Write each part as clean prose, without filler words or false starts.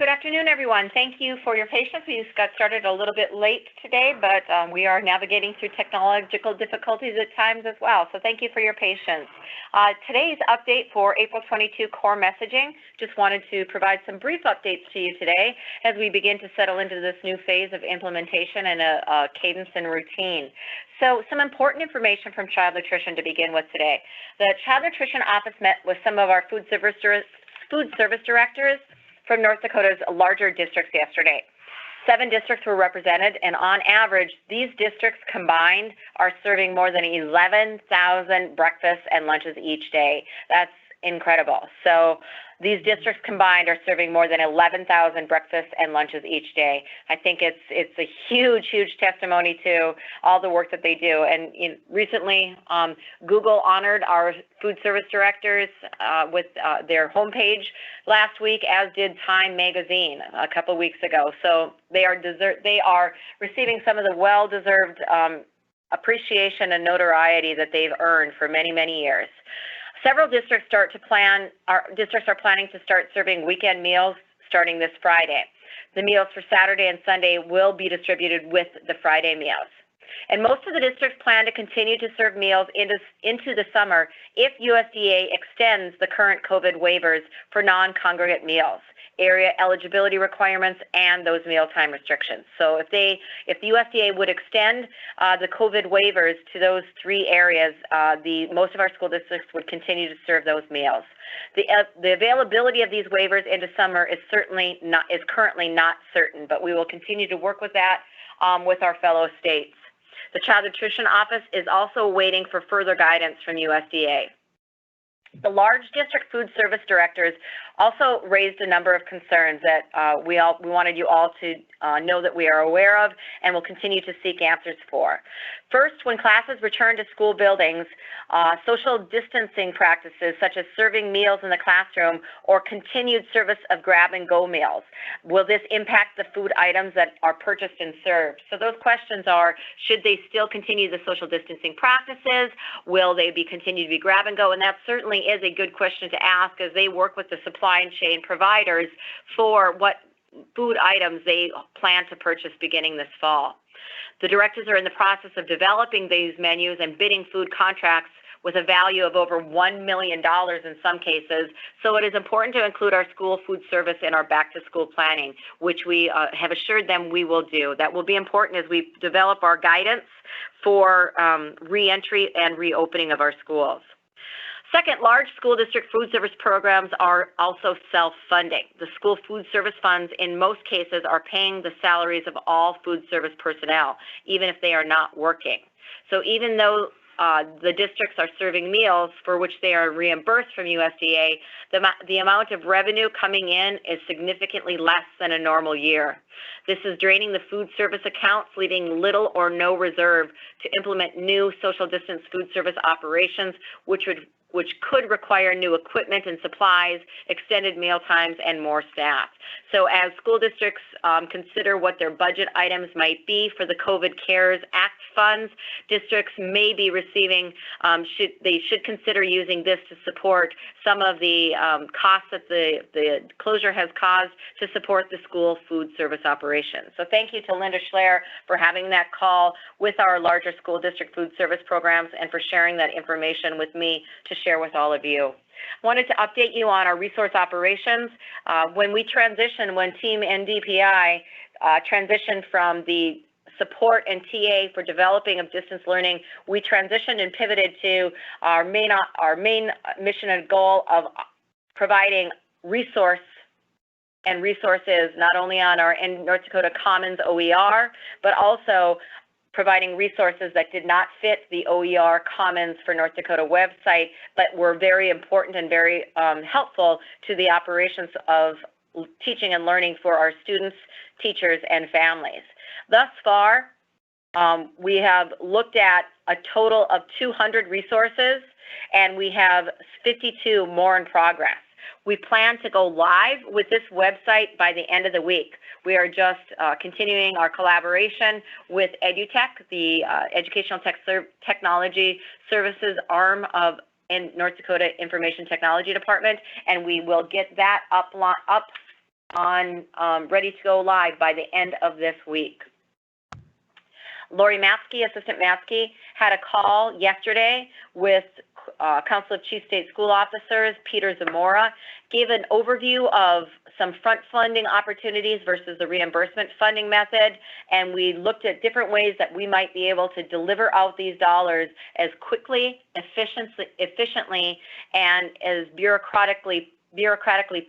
Good afternoon, everyone. Thank you for your patience. We just got started a little bit late today, but we are navigating through technological difficulties at times as well. So thank you for your patience. Today's update for April 22 core messaging. Just wanted to provide some brief updates to you today as we begin to settle into this new phase of implementation and a cadence and routine. So some important information from Child Nutrition to begin with today. The Child Nutrition Office met with some of our food service directors from North Dakota's larger districts yesterday. 7 districts were represented, and on average, these districts combined are serving more than 11,000 breakfasts and lunches each day. That's incredible. So these districts combined are serving more than 11,000 breakfasts and lunches each day. I think it's a huge testimony to all the work that they do. And recently, Google honored our food service directors with their homepage last week, as did Time Magazine a couple weeks ago. So they are receiving some of the well-deserved appreciation and notoriety that they've earned for many years. Several districts are planning to start serving weekend meals starting this Friday. The meals for Saturday and Sunday will be distributed with the Friday meals. And most of the districts plan to continue to serve meals into the summer if USDA extends the current COVID waivers for non-congregate meals, area eligibility requirements, and those mealtime restrictions. So if the USDA would extend the COVID waivers to those 3 areas, most of our school districts would continue to serve those meals. The availability of these waivers into summer is currently not certain, but we will continue to work with that with our fellow states. The Child Nutrition Office is also waiting for further guidance from USDA. The large district food service directors also raised a number of concerns that we wanted you all to know that we are aware of and will continue to seek answers for. First, when classes return to school buildings, social distancing practices such as serving meals in the classroom or continued service of grab-and-go meals. Will this impact the food items that are purchased and served? So those questions are, should they still continue the social distancing practices? Will they continue to be grab-and-go? And that certainly is a good question to ask as they work with the supply chain providers for what food items they plan to purchase beginning this fall. The directors are in the process of developing these menus and bidding food contracts with a value of over $1 million in some cases. So it is important to include our school food service in our back-to-school planning, which we have assured them we will do. That will be important as we develop our guidance for reentry and reopening of our schools. Second, large school district food service programs are also self-funding. The school food service funds, in most cases, are paying the salaries of all food service personnel, even if they are not working. So even though the districts are serving meals for which they are reimbursed from USDA, the amount of revenue coming in is significantly less than a normal year. This is draining the food service accounts, leaving little or no reserve to implement new social distance food service operations, which could require new equipment and supplies, extended meal times, and more staff. So as school districts consider what their budget items might be for the COVID CARES Act funds, districts may be receiving, they should consider using this to support some of the costs that the closure has caused to support the school food service operations. So thank you to Linda Schler for having that call with our larger school district food service programs and for sharing that information with me to share with all of you. Wanted to update you on our resource operations. When Team NDPI transitioned from the support and TA for developing of distance learning, we transitioned and pivoted to our main mission and goal of providing resources not only on our North Dakota Commons OER, but also providing resources that did not fit the OER Commons for North Dakota website, but were very important and very helpful to the operations of teaching and learning for our students, teachers, and families. Thus far, we have looked at a total of 200 resources, and we have 52 more in progress. We plan to go live with this website by the end of the week. We are just continuing our collaboration with EduTech, the Educational Technology Services arm of North Dakota Information Technology Department, and we will get that up ready to go live by the end of this week. Lori Matzke, Assistant Matzke, had a call yesterday with Council of Chief State School Officers, Peter Zamora, gave an overview of some front funding opportunities versus the reimbursement funding method, and we looked at different ways that we might be able to deliver out these dollars as quickly, efficiently, and as bureaucratically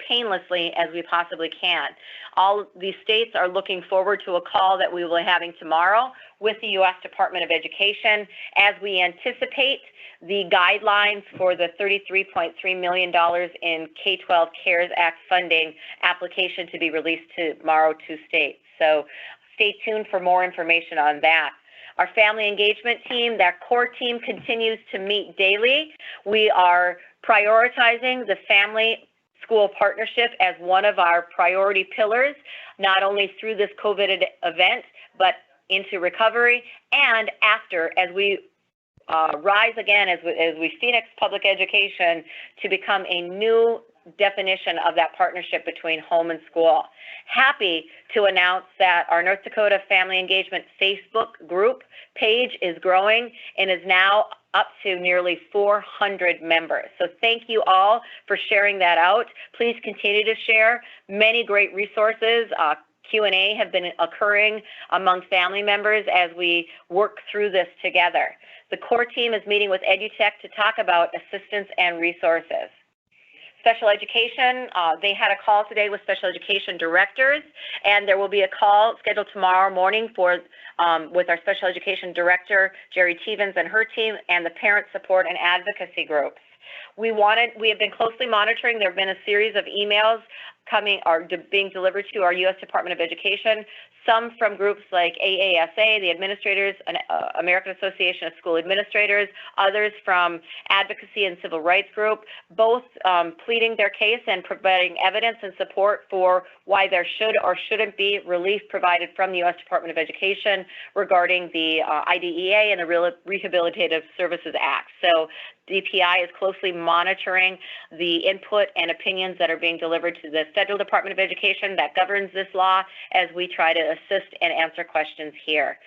painlessly as we possibly can. All these states are looking forward to a call that we will be having tomorrow with the U.S. Department of Education as we anticipate the guidelines for the $33.3 million in K-12 CARES Act funding application to be released tomorrow to states. So stay tuned for more information on that. Our family engagement team, that core team, continues to meet daily. We are prioritizing the family school partnership as one of our priority pillars, not only through this COVID event, but into recovery and after, as we rise again, as we phoenix public education to become a new definition of that partnership between home and school. Happy to announce that our North Dakota Family Engagement Facebook group page is growing and is now up to nearly 400 members. So thank you all for sharing that out. Please continue to share. Many great resources. Q&A have been occurring among family members as we work through this together. The core team is meeting with EduTech to talk about assistance and resources. Special education, they had a call today with special education directors, and there will be a call scheduled tomorrow morning with our special education director, Jerry Tevens, and her team, and the parent support and advocacy groups. We have been closely monitoring. There have been a series of emails being delivered to our U.S. Department of Education, some from groups like AASA, the Administrators, American Association of School Administrators, others from Advocacy and Civil Rights Group, both pleading their case and providing evidence and support for why there should or shouldn't be relief provided from the U.S. Department of Education regarding the IDEA and the Rehabilitative Services Act. So DPI is closely monitoring the input and opinions that are being delivered to the Federal Department of Education that governs this law as we try to assist and answer questions here.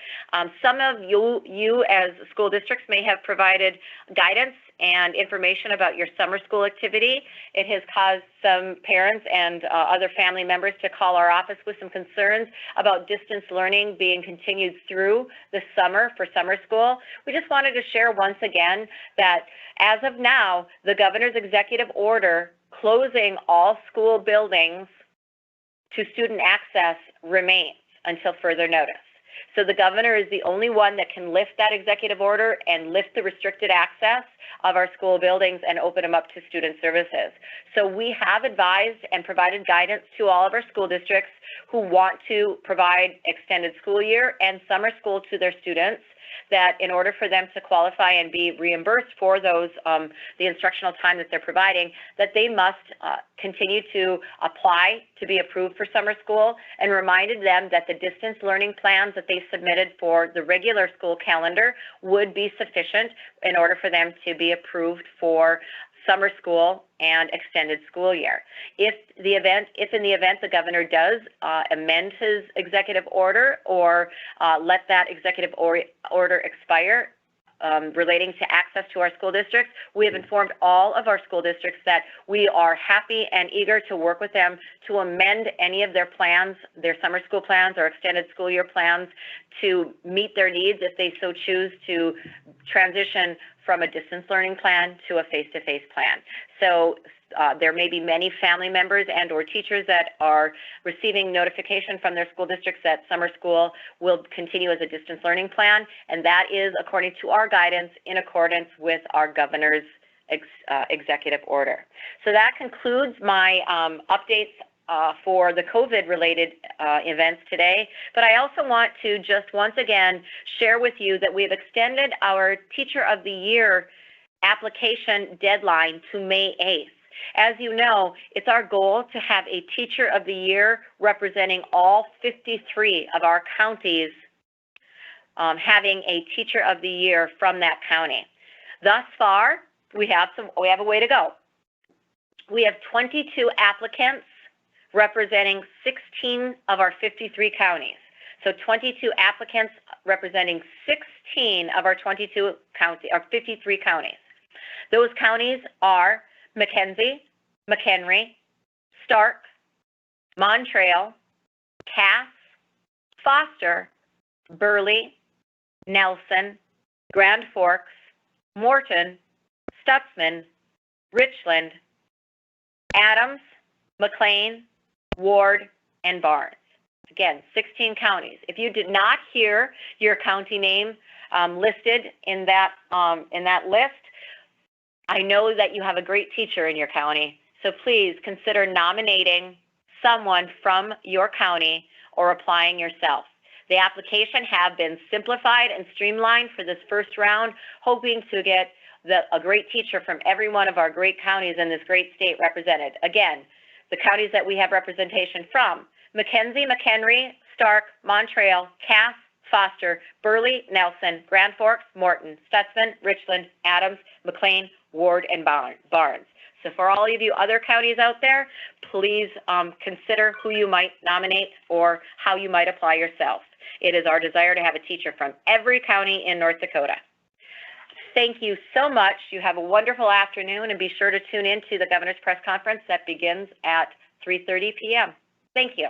Some of you as school districts may have provided guidance and information about your summer school activity. It has caused some parents and other family members to call our office with some concerns about distance learning being continued through the summer for summer school. We just wanted to share once again that as of now, the governor's executive order closing all school buildings to student access remains until further notice. So the governor is the only one that can lift that executive order and lift the restricted access of our school buildings and open them up to student services. So we have advised and provided guidance to all of our school districts who want to provide extended school year and summer school to their students, that in order for them to qualify and be reimbursed for those, the instructional time that they're providing, that they must continue to apply to be approved for summer school, and reminded them that the distance learning plans that they submitted for the regular school calendar would be sufficient in order for them to be approved for summer school and extended school year. If in the event the governor does amend his executive order or let that executive order expire relating to access to our school districts, we have informed all of our school districts that we are happy and eager to work with them to amend any of their plans, their summer school plans or extended school year plans, to meet their needs if they so choose to transition from a distance learning plan to a face-to-face plan. So there may be many family members and or teachers that are receiving notification from their school districts that summer school will continue as a distance learning plan, and that is according to our guidance in accordance with our governor's executive order. So that concludes my updates for the COVID-related events today. But I also want to just once again share with you that we've extended our Teacher of the Year application deadline to May 8th. As you know, it's our goal to have a Teacher of the Year representing all 53 of our counties having a Teacher of the Year from that county. Thus far, we have a way to go. We have 22 applicants representing 16 of our 53 counties. So 22 applicants representing 16 of our 53 counties. Those counties are McKenzie, McHenry, Stark, Montreal, Cass, Foster, Burley, Nelson, Grand Forks, Morton, Stutzman, Richland, Adams, McLean, Ward, and Barnes. Again, 16 counties. If you did not hear your county name listed in that list, I know that you have a great teacher in your county, so please consider nominating someone from your county or applying yourself. The application have been simplified and streamlined for this first round, hoping to get a great teacher from every one of our great counties in this great state represented. Again, the counties that we have representation from: McKenzie, McHenry, Stark, Montreal, Cass, Foster, Burley, Nelson, Grand Forks, Morton, Stutzman, Richland, Adams, McLean, Ward, and Barnes. So for all of you other counties out there, please consider who you might nominate or how you might apply yourself. It is our desire to have a teacher from every county in North Dakota. Thank you so much. You have a wonderful afternoon, and be sure to tune in to the Governor's Press Conference that begins at 3:30 p.m. Thank you.